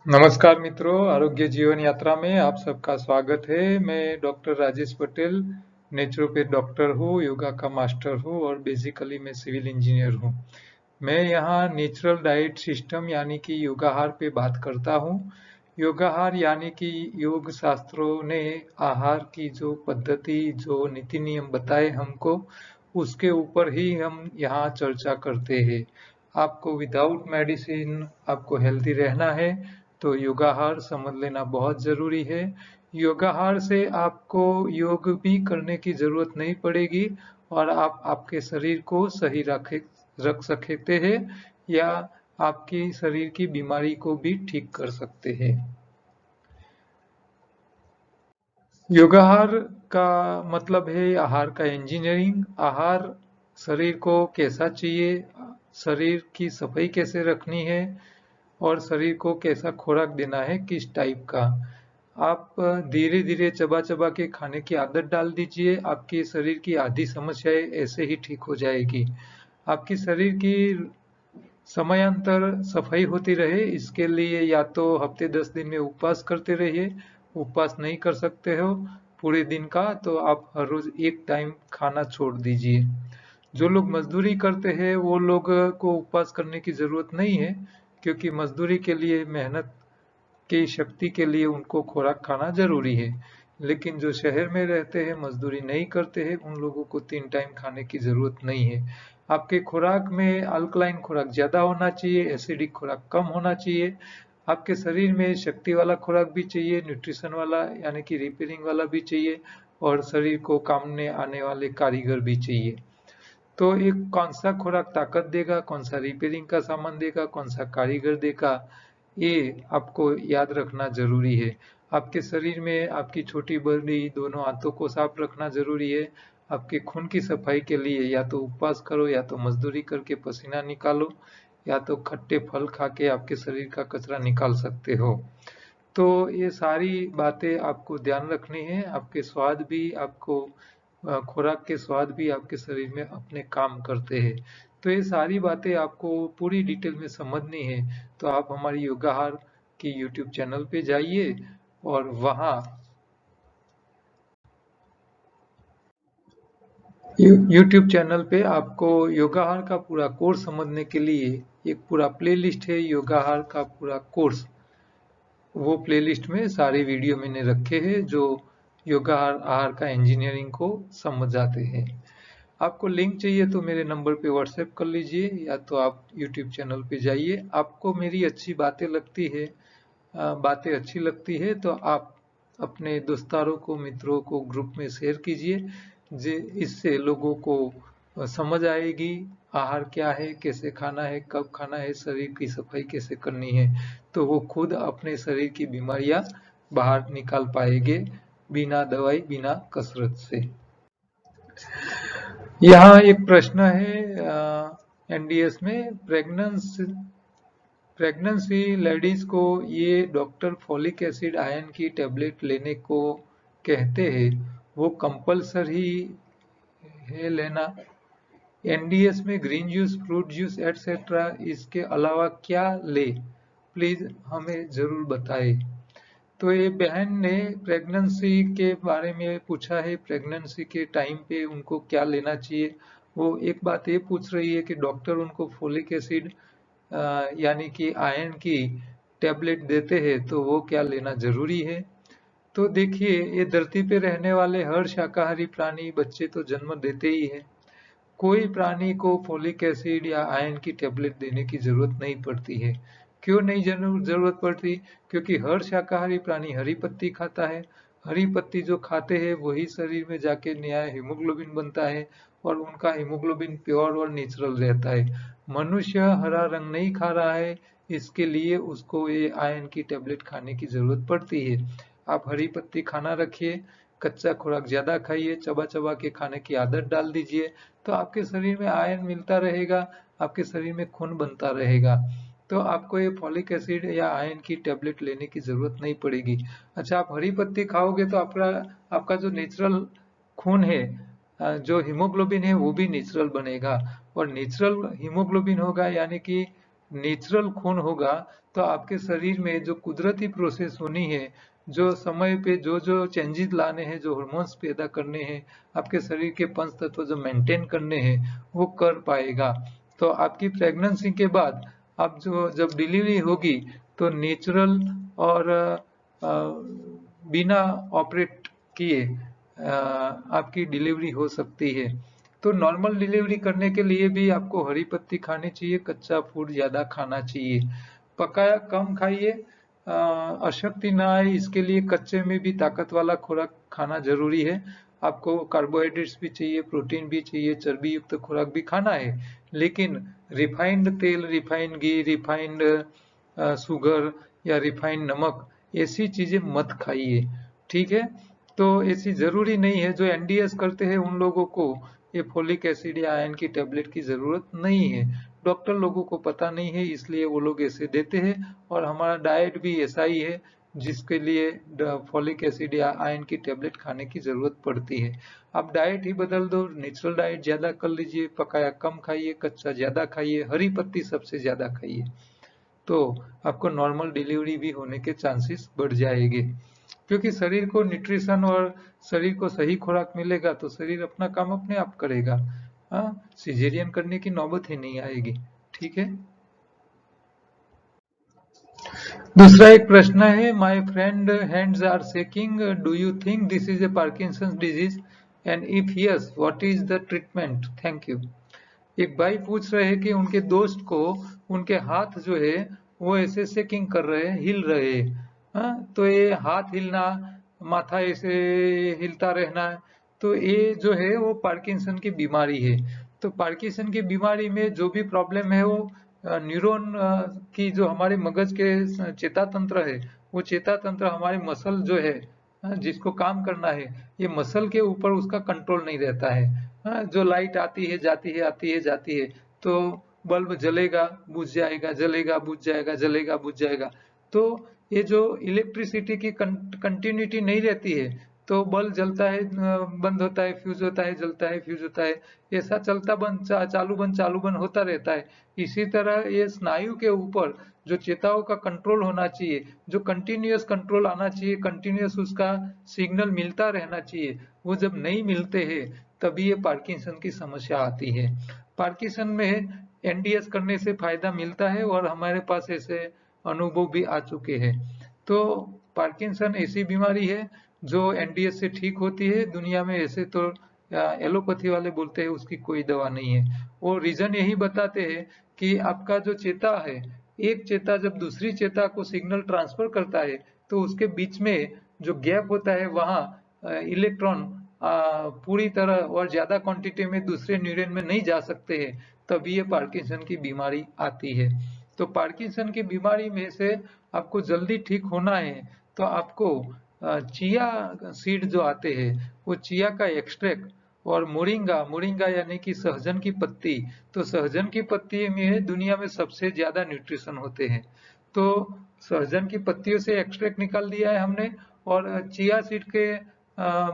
नमस्कार मित्रों, आरोग्य जीवन यात्रा में आप सबका स्वागत है। मैं doctor Rajesh Patel, naturopath doctor हूँ, योगा का मास्टर हूँ और बेसिकली मैं सिविल इंजीनियर हूँ। मैं यहाँ नेचुरल डाइट सिस्टम यानी कि योगाहार पे बात करता हूँ। योगाहार यानी कि योग शास्त्रों ने आहार की जो पद्धति, जो नीति नियम बताए हमको, उसके ऊपर ही हम यहाँ चर्चा करते हैं। आपको विदाउट मेडिसिन आपको हेल्दी रहना है तो योगाहार समझ लेना बहुत जरूरी है। योगाहार से आपको योग भी करने की जरूरत नहीं पड़ेगी और आप आपके शरीर को सही रख सकते हैं या आपकी शरीर की बीमारी को भी ठीक कर सकते हैं। योगाहार का मतलब है आहार का इंजीनियरिंग। आहार शरीर को कैसा चाहिए, शरीर की सफाई कैसे रखनी है और शरीर को कैसा खुराक देना है, किस टाइप का। आप धीरे धीरे चबा चबा के खाने की आदत डाल दीजिए, आपके शरीर की आधी समस्याएं ऐसे ही ठीक हो जाएगी। आपकी शरीर की समयांतर सफाई होती रहे इसके लिए या तो हफ्ते 10 दिन में उपवास करते रहिए। उपवास नहीं कर सकते हो पूरे दिन का तो आप हर रोज एक टाइम खाना छोड़ दीजिए। जो लोग मजदूरी करते हैं वो लोग को उपवास करने की जरूरत नहीं है, क्योंकि मजदूरी के लिए मेहनत की शक्ति के लिए उनको खुराक खाना जरूरी है। लेकिन जो शहर में रहते हैं, मजदूरी नहीं करते हैं, उन लोगों को 3 टाइम खाने की जरूरत नहीं है। आपके खुराक में अल्कलाइन खुराक ज्यादा होना चाहिए, एसिडिक खुराक कम होना चाहिए। आपके शरीर में शक्ति वाला खुराक भी चाहिए, न्यूट्रिशन वाला यानी कि रिपेयरिंग वाला भी चाहिए और शरीर को काम में आने वाले कारीगर भी चाहिए। तो एक कौन सा खुराक ताकत देगा, कौन सा रिपेयरिंग का सामान देगा, कौन सा कारीगर देगा, ये आपको याद रखना जरूरी है। आपके शरीर में आपकी छोटी बड़ी दोनों आंतों को साफ रखना जरूरी है। आपके खून की सफाई के लिए या तो उपवास करो या तो मजदूरी करके पसीना निकालो या तो खट्टे फल खा के आपके शरीर का कचरा निकाल सकते हो। तो ये सारी बातें आपको ध्यान रखनी है। आपके स्वाद भी आपको खुराक के स्वाद भी आपके शरीर में अपने काम करते हैं। तो ये सारी बातें आपको पूरी डिटेल में समझनी है तो आप हमारी योगाहार की यूट्यूब चैनल पे जाइए और वहाँ यूट्यूब चैनल पे आपको योगाहार का पूरा कोर्स समझने के लिए एक पूरा प्लेलिस्ट है, योगाहार का पूरा कोर्स। वो प्लेलिस्ट में सारे वीडियो मैंने रखे हैं जो योगा आहार का इंजीनियरिंग को समझाते हैं। आपको लिंक चाहिए तो मेरे नंबर पे व्हाट्सएप कर लीजिए या तो आप यूट्यूब चैनल पे जाइए। आपको मेरी अच्छी बातें लगती है, बातें अच्छी लगती है तो आप अपने दोस्तारों को, मित्रों को ग्रुप में शेयर कीजिए। इससे लोगों को समझ आएगी आहार क्या है, कैसे खाना है, कब खाना है, शरीर की सफाई कैसे करनी है। तो वो खुद अपने शरीर की बीमारियां बाहर निकाल पाएंगे बिना दवाई, बिना कसरत से। यहाँ एक प्रश्न है एनडीएस में, प्रेगनेंसी लेडीज को ये डॉक्टर फोलिक एसिड आयरन की टेबलेट लेने को कहते हैं, वो कंपलसरी है लेना? एनडीएस में green juice, fruit juice etcetera इसके अलावा क्या ले? प्लीज हमें जरूर बताएं। तो ये बहन ने प्रेगनेंसी के बारे में पूछा है, प्रेगनेंसी के टाइम पे उनको क्या लेना चाहिए। वो एक बात ये पूछ रही है कि डॉक्टर उनको फोलिक एसिड यानी कि आयरन की टेबलेट देते हैं तो वो क्या लेना जरूरी है। तो देखिए, ये धरती पे रहने वाले हर शाकाहारी प्राणी बच्चे तो जन्म देते ही है। कोई प्राणी को फोलिक एसिड या आयरन की टेबलेट देने की जरूरत नहीं पड़ती है। क्यों नहीं जरूरत पड़ती? क्योंकि हर शाकाहारी प्राणी हरी पत्ती खाता है। हरी पत्ती जो खाते हैं वही शरीर में जाके नया हीमोग्लोबिन बनता है और उनका हीमोग्लोबिन प्योर और नेचुरल रहता है। मनुष्य हरा रंग नहीं खा रहा है, इसके लिए उसको ये आयरन की टेबलेट खाने की जरूरत पड़ती है। आप हरी पत्ती खाना रखिए, कच्चा खुराक ज्यादा खाइए, चबा चबा के खाने की आदत डाल दीजिए, तो आपके शरीर में आयरन मिलता रहेगा, आपके शरीर में खून बनता रहेगा। तो आपको ये फॉलिक एसिड या आयरन की टेबलेट लेने की जरूरत नहीं पड़ेगी। अच्छा, आप हरी पत्ती खाओगे तो आपका आपका जो नेचुरल खून है, जो हीमोग्लोबिन है वो भी नेचुरल बनेगा और नेचुरल हीमोग्लोबिन होगा यानी कि नेचुरल खून होगा तो आपके शरीर में जो कुदरती प्रोसेस होनी है, जो समय पे जो जो चेंजेस लाने हैं, जो हार्मोन्स पैदा करने हैं, आपके शरीर के पंच तत्व जो मेंटेन करने हैं, वो कर पाएगा। तो आपकी प्रेगनेंसी के बाद आप जो जब डिलीवरी होगी तो नेचुरल और बिना ऑपरेट किए आपकी डिलीवरी हो सकती है। तो नॉर्मल डिलीवरी करने के लिए भी आपको हरी पत्ती खानी चाहिए, कच्चा फूड ज्यादा खाना चाहिए, पकाया कम खाइए, अशक्ति ना आए इसके लिए कच्चे में भी ताकत वाला खुराक खाना जरूरी है। आपको कार्बोहाइड्रेट्स भी चाहिए, प्रोटीन भी चाहिए, चर्बी युक्त खुराक भी खाना है, लेकिन रिफाइंड तेल, रिफाइंड घी, रिफाइंड शुगर या रिफाइंड नमक ऐसी चीजें मत खाइए, ठीक है। तो ऐसी जरूरी नहीं है, जो एनडीएस करते हैं उन लोगों को ये फोलिक एसिड या आयरन की टेबलेट की जरूरत नहीं है। डॉक्टर लोगों को पता नहीं है, इसलिए वो लोग ऐसे देते हैं, और हमारा डाइट भी ऐसा ही है जिसके लिए फॉलिक एसिड या आयरन की टेबलेट खाने की जरूरत पड़ती है। आप डाइट ही बदल दो, नेचुरल डाइट ज्यादा कर लीजिए, पकाया कम खाइए, कच्चा ज्यादा खाइए, हरी पत्ती सबसे ज्यादा खाइए, तो आपको नॉर्मल डिलीवरी भी होने के चांसेस बढ़ जाएंगे। क्योंकि शरीर को न्यूट्रिशन और शरीर को सही खुराक मिलेगा तो शरीर अपना काम अपने आप करेगा। हाँ, सिजेरियन करने की नौबत ही नहीं आएगी, ठीक है। दूसरा एक प्रश्न है, my friend hands are shaking, do you think this is a Parkinson's disease, and if yes what is the treatment, thank you. एक भाई पूछ रहे हैं कि उनके दोस्त को उनके हाथ जो है वो ऐसे शेकिंग कर रहे हैं, हिल रहे हैं। हाँ, तो ये हाथ हिलना, माथा ऐसे हिलता रहना, तो ये जो है वो पार्किंसन की बीमारी है। तो पार्किंसन की बीमारी में जो भी प्रॉब्लम है वो न्यूरॉन की, जो हमारे मगज के चेता तंत्र है, वो चेता तंत्र हमारे मसल जो है, जिसको काम करना है, ये मसल के ऊपर उसका कंट्रोल नहीं रहता है। हाँ, जो लाइट आती है जाती है, आती है जाती है, तो बल्ब जलेगा बुझ जाएगा, जलेगा बुझ जाएगा, जलेगा बुझ जाएगा। तो ये जो इलेक्ट्रिसिटी की कंटिन्यूटी नहीं रहती है, तो बल्ब जलता है, बंद होता है, फ्यूज होता है, जलता है, फ्यूज होता है, ऐसा चलता बंद चालू बंद चालू बंद होता रहता है। इसी तरह ये स्नायु के ऊपर जो चेताओं का कंट्रोल होना चाहिए, जो कंटिन्यूअस कंट्रोल आना चाहिए, कंटिन्यूअस उसका सिग्नल मिलता रहना चाहिए, वो जब नहीं मिलते हैं तभी ये पार्किंसन की समस्या आती है। पार्किंसन में एनडीएस करने से फायदा मिलता है और हमारे पास ऐसे अनुभव भी आ चुके हैं। तो पार्किंसन ऐसी बीमारी है जो एनडीएस से ठीक होती है। दुनिया में ऐसे तो एलोपैथी वाले बोलते हैं उसकी कोई दवा नहीं है। वो रीजन यही बताते हैं कि आपका जो चेता है, एक चेता जब दूसरी चेता को सिग्नल ट्रांसफर करता है तो उसके बीच में जो गैप होता है वहां इलेक्ट्रॉन पूरी तरह और ज्यादा क्वांटिटी में दूसरे न्यूरॉन में नहीं जा सकते हैं, तभी ये पार्किंसन की बीमारी आती है। तो पार्किंसन की बीमारी में से आपको जल्दी ठीक होना है तो आपको चिया सीड जो आते हैं, वो चिया का एक्सट्रैक्ट और मोरिंगा, मोरिंगा यानी कि सहजन की पत्ती, तो सहजन की पत्ती में दुनिया में सबसे ज्यादा न्यूट्रिशन होते हैं। तो सहजन की पत्तियों से एक्सट्रैक्ट निकाल दिया है हमने, और चिया सीड के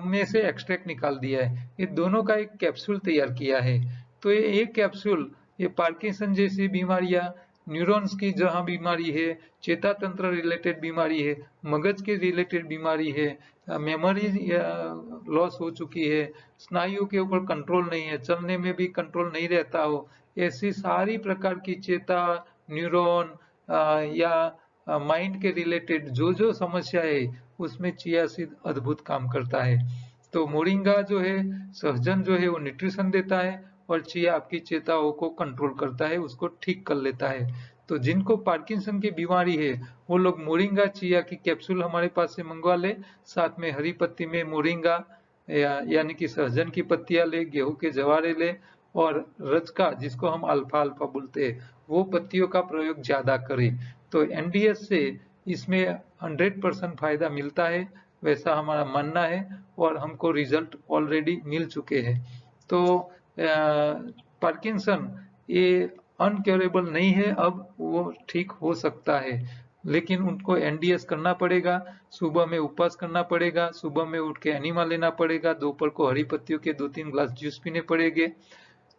में से एक्सट्रैक्ट निकाल दिया है, ये दोनों का एक कैप्सूल तैयार किया है। तो ये एक कैप्सूल, ये पार्किंसन जैसी बीमारियां, न्यूरॉन्स की जहां बीमारी है, चेता तंत्र रिलेटेड बीमारी है, मगज के रिलेटेड बीमारी है, मेमोरी लॉस हो चुकी है, स्नायु के ऊपर कंट्रोल नहीं है, चलने में भी कंट्रोल नहीं रहता हो, ऐसी सारी प्रकार की चेता, न्यूरॉन या माइंड के रिलेटेड जो जो समस्या है उसमें चिया सीड अद्भुत काम करता है। तो मोरिंगा जो है, सहजन जो है वो न्यूट्रिशन देता है, और चिया आपकी चेताओं को कंट्रोल करता है, उसको ठीक कर लेता है। तो जिनको पार्किंसन की बीमारी है वो लोग मोरिंगा चिया की कैप्सूल हमारे पास से मंगवा ले, साथ में हरी पत्ती में मोरिंगा यानी कि सहजन की पत्तियां ले, गेहूं के जवारे ले, और रजका जिसको हम अल्फा अल्फा बोलते हैं वो पत्तियों का प्रयोग ज्यादा करें। तो एनडीएस से इसमें 100% फायदा मिलता है, वैसा हमारा मानना है, और हमको रिजल्ट ऑलरेडी मिल चुके हैं। तो पार्किंसन ये अनक्योरेबल नहीं है, अब वो ठीक हो सकता है, लेकिन उनको एनडीएस करना पड़ेगा, सुबह में उपवास करना पड़ेगा, सुबह में उठ के एनिमा लेना पड़ेगा, दोपहर को हरी पत्तियों के 2-3 ग्लास जूस पीने पड़ेंगे,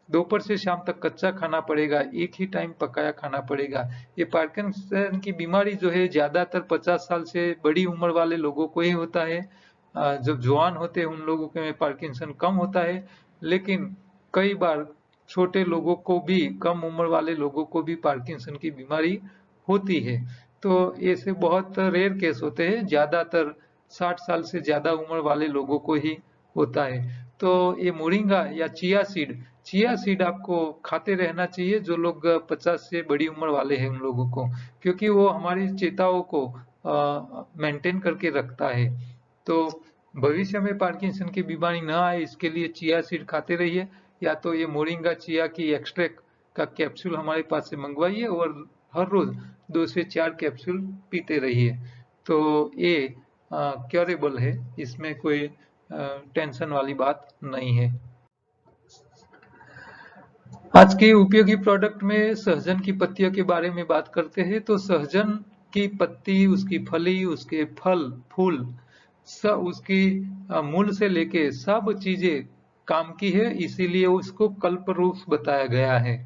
दोपहर से शाम तक कच्चा खाना पड़ेगा, एक ही टाइम पकाया खाना पड़ेगा। ये पार्किंसन की बीमारी जो है ज्यादातर 50 साल से बड़ी उम्र वाले लोगों को ही होता है। जब जवान होते हैं उन लोगों के में पार्किंसन कम होता है, लेकिन कई बार छोटे लोगों को भी, कम उम्र वाले लोगों को भी पार्किंसन की बीमारी होती है। तो ऐसे बहुत रेयर केस होते हैं, ज्यादातर 60 साल से ज्यादा उम्र वाले लोगों को ही होता है। तो ये मोरिंगा या चिया सीड आपको खाते रहना चाहिए, जो लोग 50 से बड़ी उम्र वाले हैं उन लोगों को, क्योंकि वो हमारी चेताओं को मेंटेन करके रखता है। तो भविष्य में पार्किंसन की बीमारी न आए इसके लिए चिया सीड खाते रहिए, या तो ये मोरिंगा चिया की एक्सट्रैक्ट का कैप्सूल हमारे पास से मंगवाइए और हर रोज 2 से 4 कैप्सूल पीते रहिए। तो ये क्योरेबल है, इसमें कोई टेंशन वाली बात नहीं है। आज के उपयोगी प्रोडक्ट में सहजन की पत्तियों के बारे में बात करते हैं। तो सहजन की पत्ती, उसकी फली, उसके फल फूल, सब उसकी मूल से लेके सब चीजें काम की है, इसीलिए उसको कल्पवृक्ष बताया गया है।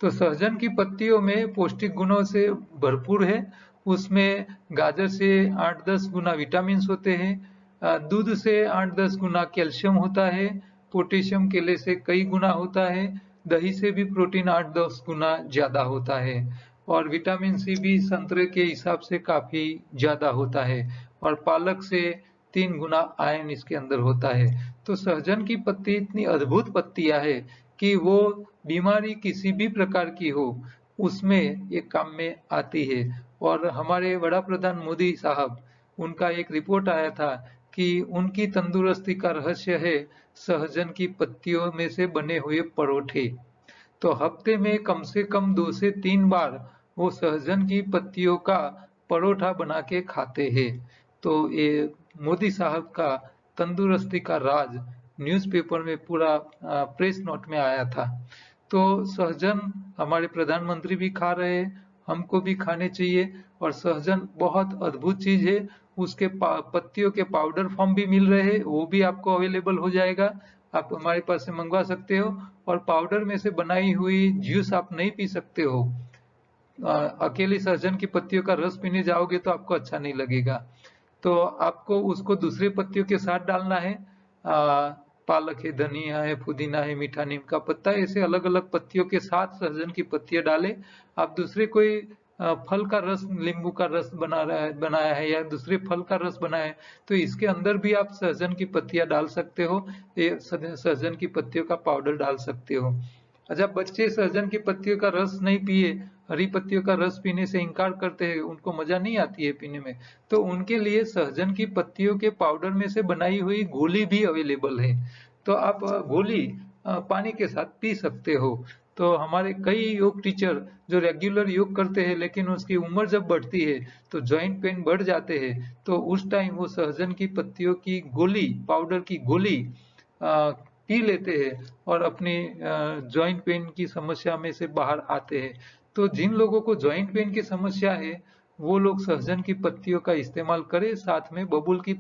तो सहजन की पत्तियों में पौष्टिक गुणों से भरपूर है। उसमें गाजर से 8-10 गुना विटामिन होते हैं, दूध से 8-10 गुना कैल्शियम होता है, पोटेशियम केले से कई गुना होता है, दही से भी प्रोटीन 8-10 गुना ज्यादा होता है, और विटामिन सी भी संतरे के हिसाब से काफी ज्यादा होता है, और पालक से 3 गुना आयरन इसके अंदर होता है। तो सहजन की पत्ती इतनी अद्भुत पत्तियां है कि वो बीमारी किसी भी प्रकार की हो उसमें ये काम में आती है। और हमारे वड़ा प्रधान मोदी साहब, उनका एक रिपोर्ट आया था कि उनकी तंदुरुस्ती का रहस्य है सहजन की पत्तियों में से बने हुए परोठे। तो हफ्ते में कम से कम 2 से 3 बार वो सहजन की पत्तियों का परोठा बना के खाते हैं। तो ये मोदी साहब का तंदुरुस्ती का राज न्यूज़पेपर में पूरा प्रेस नोट में आया था। तो सहजन हमारे प्रधानमंत्री भी खा रहे हैं, हमको भी खाने चाहिए। और सहजन बहुत अद्भुत चीज है, उसके पत्तियों के पाउडर फॉर्म भी मिल रहे हैं, वो भी आपको अवेलेबल हो जाएगा, आप हमारे पास से मंगवा सकते हो। और पाउडर में से बनाई हुई जूस आप नहीं पी सकते हो, अकेली सहजन की पत्तियों का रस पीने जाओगे तो आपको अच्छा नहीं लगेगा। तो आपको उसको दूसरे पत्तियों के साथ डालना है, पालक है, धनिया है, पुदीना है, मीठा नीम का पत्ता, ऐसे अलग अलग पत्तियों के साथ सहजन की पत्तियां डालें। आप दूसरे कोई फल का रस, नींबू का रस बनाया है या दूसरे फल का रस बनाया है, तो इसके अंदर भी आप सहजन की पत्तियां डाल सकते हो, ये सहजन की पत्तियों का पाउडर डाल सकते हो। अच्छा, बच्चे सहजन की पत्तियों का रस नहीं पिए, हरी पत्तियों का रस पीने से इनकार करते हैं, उनको मजा नहीं आती है पीने में, तो उनके लिए सहजन की पत्तियों के पाउडर में से बनाई हुई गोली भी अवेलेबल है। तो आप गोली पानी के साथ पी सकते हो। तो हमारे कई योग टीचर जो रेगुलर योग करते हैं, लेकिन उसकी उम्र जब बढ़ती है तो जॉइंट पेन बढ़ जाते हैं, तो उस टाइम वो सहजन की पत्तियों की गोली, पाउडर की गोली पी लेते हैं और अपनी जॉइंट पेन की समस्या में से बाहर आते हैं। तो जिन लोगों को जॉइंट पेन की समस्या है वो लोग सहजन की पत्तियों का इस्तेमाल करें, साथ में बबूल की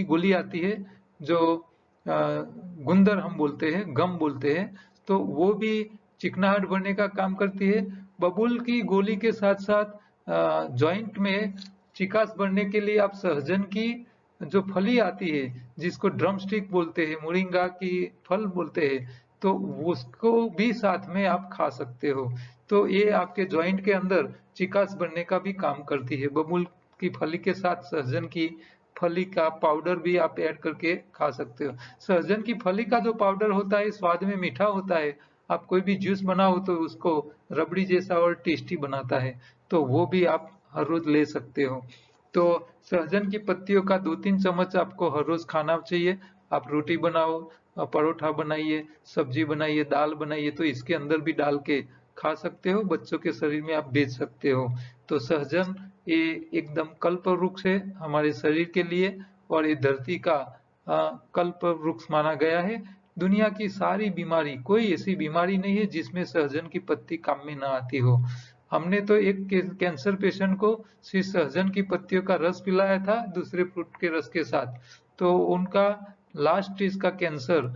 गोली आती है जो गुंदर हम बोलते हैं, गम बोलते हैं, तो वो भी चिकनाहट भरने का काम करती है। बबूल की गोली के साथ साथ जॉइंट में चिकास भरने के लिए आप सहजन की जो फली आती है, जिसको ड्रम स्टिक बोलते हैं, मोरिंगा की फल बोलते हैं, तो उसको भी साथ में आप खा सकते हो। तो ये आपके जॉइंट के अंदर चिकास बनने का भी काम करती है। बबूल की फली के साथ सहजन की फली का पाउडर भी आप ऐड करके खा सकते हो। सहजन की फली का जो पाउडर होता है स्वाद में मीठा होता है, आप कोई भी जूस बनाओ तो उसको रबड़ी जैसा और टेस्टी बनाता है, तो वो भी आप हर रोज ले सकते हो। तो सहजन की पत्तियों का 2-3 चम्मच आपको हर रोज खाना चाहिए। आप रोटी बनाओ, परोठा बनाइए, सब्जी बनाइए, दाल बनाइए, तो इसके अंदर भी डाल के खा सकते हो, बच्चों के शरीर में आप बेच सकते हो। तो सहजन ये एकदम कल्प वृक्ष है हमारे शरीर के लिए, और ये धरती का कल्प वृक्ष माना गया है। दुनिया की सारी बीमारी, कोई ऐसी बीमारी नहीं है जिसमें सहजन की पत्ती काम में ना आती हो। हमने तो एक कैंसर पेशेंट को सिर्फ सहजन की पत्तियों का रस पिलाया था दूसरे फ्रूट के रस के साथ, तो उनका लास्ट स्टेज का कैंसर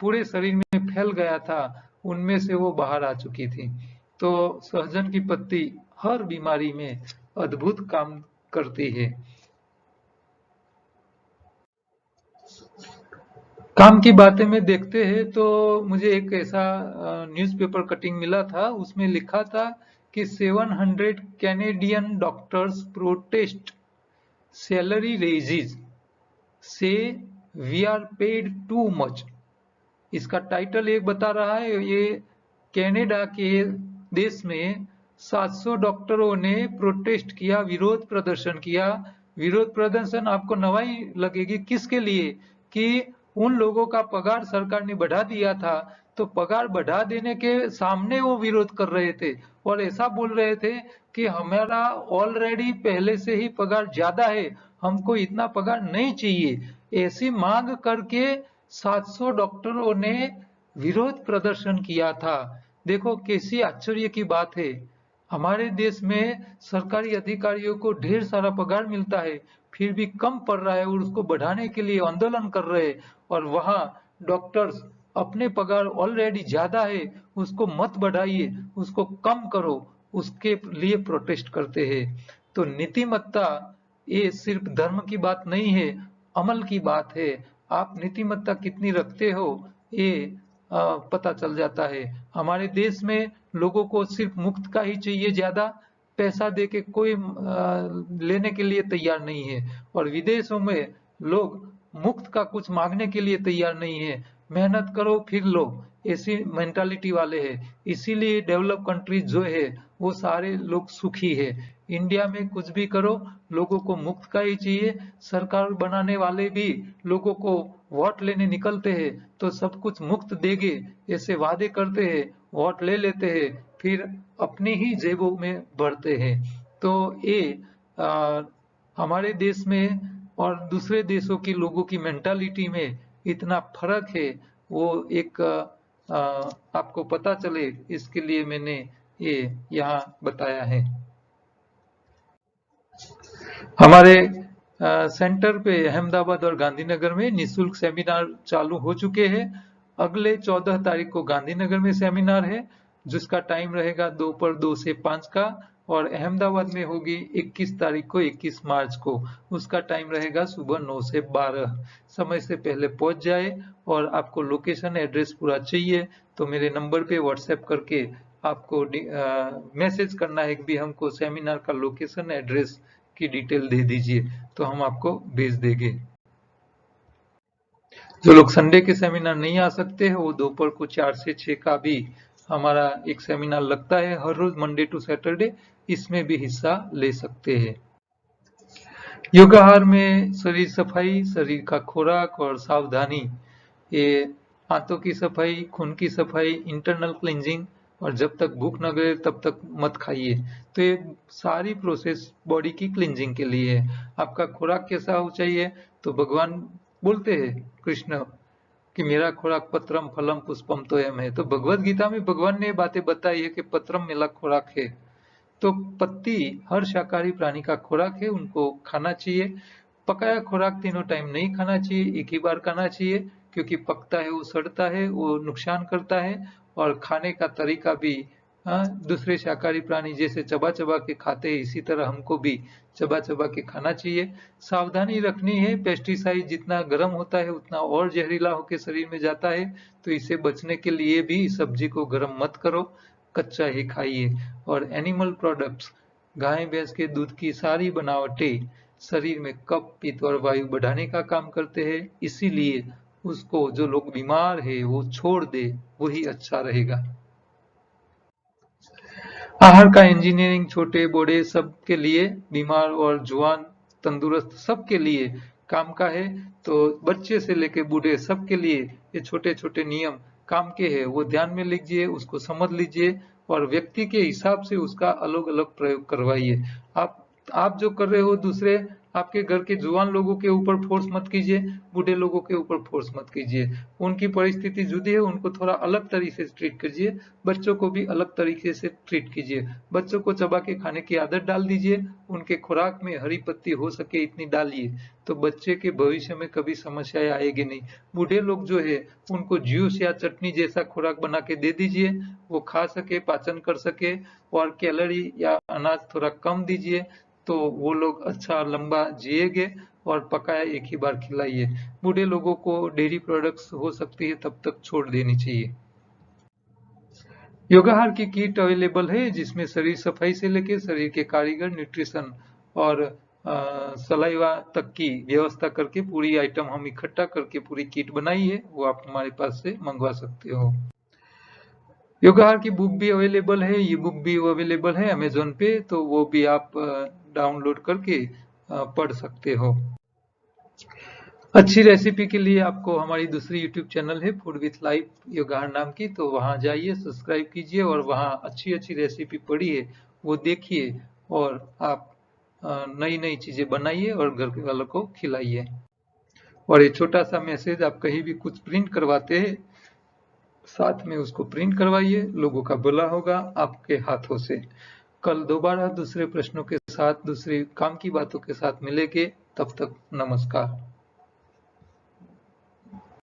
पूरे शरीर में फैल गया था, उनमें से वो बाहर आ चुकी थी। तो सहजन की पत्ती हर बीमारी में अद्भुत काम करती है। काम की बातें में देखते हैं तो मुझे एक ऐसा न्यूज़पेपर कटिंग मिला था, उसमें लिखा था कि 700 Canadian doctors protest salary raises से we are paid too much. इसका टाइटल एक बता रहा है, ये कनाडा के देश में 700 डॉक्टरों ने प्रोटेस्ट किया, विरोध प्रदर्शन किया। विरोध प्रदर्शन आपको नवाई लगेगी, किसके लिए? कि उन लोगों का पगार सरकार ने बढ़ा दिया था, तो पगार बढ़ा देने के सामने वो विरोध कर रहे थे और ऐसा बोल रहे थे कि हमारा ऑलरेडी पहले से ही पगार ज्यादा है, हमको इतना पगार नहीं चाहिए। ऐसी मांग करके 700 डॉक्टरों ने विरोध प्रदर्शन किया था। देखो कैसी आश्चर्य की बात है, हमारे देश में सरकारी अधिकारियों को ढेर सारा पगार मिलता है, फिर भी कम पड़ रहा है और उसको बढ़ाने के लिए आंदोलन कर रहे हैं। और वहाँ डॉक्टर्स अपने पगार ऑलरेडी ज्यादा है, उसको मत बढ़ाइए, उसको कम करो, उसके लिए प्रोटेस्ट करते हैं। तो नीतिमत्ता ये सिर्फ धर्म की बात नहीं है, अमल की बात है। आप नीतिमत्ता कितनी रखते हो ये पता चल जाता है। हमारे देश में लोगों को सिर्फ मुफ्त का ही चाहिए, ज्यादा पैसा देके कोई लेने के लिए तैयार नहीं है। और विदेशों में लोग मुफ्त का कुछ मांगने के लिए तैयार नहीं है, मेहनत करो फिर लो, ऐसी मेंटालिटी वाले हैं। इसीलिए डेवलप कंट्रीज जो है वो सारे लोग सुखी है। इंडिया में कुछ भी करो, लोगों को मुफ्त का ही चाहिए। सरकार बनाने वाले भी लोगों को वोट लेने निकलते हैं तो सब कुछ मुफ्त देंगे ऐसे वादे करते हैं, वोट ले लेते हैं, फिर अपनी ही जेबों में भरते हैं। तो ये आ, हमारे देश में और दूसरे देशों की लोगों की मेंटालिटी में इतना फर्क है, वो एक आपको पता चले इसके लिए मैंने ये यहाँ बताया है। हमारे सेंटर पे अहमदाबाद और गांधीनगर में निशुल्क सेमिनार चालू हो चुके हैं। अगले 14 तारीख को गांधीनगर में सेमिनार है, जिसका टाइम रहेगा दोपहर 2 से 5 का, और अहमदाबाद में होगी 21 तारीख को, 21 मार्च को, उसका टाइम रहेगा सुबह 9 से 12। समय से पहले पहुंच जाए। और आपको लोकेशन एड्रेस पूरा चाहिए तो मेरे नंबर पे व्हाट्सएप करके आपको मैसेज करना है कि भी हमको सेमिनार का लोकेशन एड्रेस की डिटेल दे दीजिए, तो हम आपको भेज देंगे। जो लोग संडे के सेमिनार नहीं आ सकते हैं वो दोपहर को 4 से 6 का भी हमारा एक सेमिनार लगता है हर रोज, मंडे टू सैटरडे, इसमें भी हिस्सा ले सकते हैं। योगाहार में शरीर सफाई, शरीर का खुराक और सावधानी, ये हाथों की सफाई, खून की सफाई, इंटरनल क्लींजिंग, और जब तक भूख न लगे तब तक मत खाइए। तो ये सारी प्रोसेस बॉडी की क्लींजिंग के लिए है। आपका खुराक कैसा हो चाहिए? तो भगवान बोलते हैं कृष्ण कि मेरा खुराक पत्रम फलम पुष्पम तोयम है। तो भगवत गीता में भगवान ने बातें बताई है कि पत्रम मेरा खुराक है। तो पत्ती हर शाकाहारी प्राणी का खुराक है, उनको खाना चाहिए। पकाया खुराक तीनों टाइम नहीं खाना चाहिए, एक ही बार खाना चाहिए, क्योंकि पकता है वो सड़ता है, वो नुकसान करता है। और खाने का तरीका भी दूसरे शाकाहारी प्राणी जैसे चबा चबा के खाते हैं, इसी तरह हमको भी चबा चबा के खाना चाहिए। सावधानी रखनी है, पेस्टिसाइड जितना गर्म होता है उतना और जहरीला होकर शरीर में जाता है, तो इससे बचने के लिए भी सब्जी को गर्म मत करो, कच्चा ही खाइए। और एनिमल प्रोडक्ट्स, गाय भैंस के दूध की सारी बनावटें शरीर में कफ, पित्त और वायु बढ़ाने का काम करते हैं, इसीलिए उसको जो लोग बीमार है वो छोड़ दे, वही अच्छा रहेगा। आहार का इंजीनियरिंग छोटे बड़े सबके लिए, बीमार और जवान तंदुरुस्त सबके लिए काम का है। तो बच्चे से लेके बूढ़े सबके लिए ये छोटे छोटे नियम काम के हैं, वो ध्यान में लीजिए, उसको समझ लीजिए और व्यक्ति के हिसाब से उसका अलग अलग प्रयोग करवाइए। आप जो कर रहे हो दूसरे आपके घर के जुआन लोगों के ऊपर फोर्स मत कीजिए, बूढ़े लोगों के ऊपर फोर्स मत कीजिए। उनकी परिस्थिति जुदी है, उनको थोड़ा अलग तरीके से ट्रीट कीजिए। बच्चों को भी अलग तरीके से ट्रीट कीजिए। बच्चों को चबा के खाने की आदत डाल दीजिए, उनके खुराक में हरी पत्ती हो सके इतनी डालिए, तो बच्चे के भविष्य में कभी समस्याएं आएगी नहीं। बूढ़े लोग जो है उनको जूस या चटनी जैसा खुराक बना के दे दीजिए, वो खा सके, पाचन कर सके, और कैलोरी या अनाज थोड़ा कम दीजिए, तो वो लोग अच्छा लंबा जिएंगे। और पकाया एक ही बार खिलाइए। बूढ़े लोगों को डेयरी प्रोडक्ट्स हो सकती है तब तक छोड़ देनी चाहिए। योगाहार की किट अवेलेबल है, जिसमें शरीर सफाई से लेके शरीर के कारीगर, न्यूट्रिशन और सलाइवा तक की व्यवस्था करके पूरी आइटम हम इकट्ठा करके पूरी किट बनाई है, वो आप हमारे पास से मंगवा सकते हो। योगाहार की बुक भी अवेलेबल है, ये बुक भी अवेलेबल है अमेजोन पे, तो वो भी आप डाउनलोड करके पढ़ सकते हो। अच्छी रेसिपी के लिए आपको हमारी दूसरी यूट्यूब चैनल है फूड विथ लाइफ योगाहार नाम की, तो वहां जाइए, सब्सक्राइब कीजिए और वहां अच्छी अच्छी रेसिपी पढ़िए, वो देखिए, और आप नई नई चीजें बनाइए और घर वालों को खिलाइए। और ये छोटा सा मैसेज, आप कहीं भी कुछ प्रिंट करवाते हैं, साथ में उसको प्रिंट करवाइए, लोगों का भला होगा आपके हाथों से। कल दोबारा दूसरे प्रश्नों के साथ, दूसरे काम की बातों के साथ मिलेंगे, तब तक नमस्कार।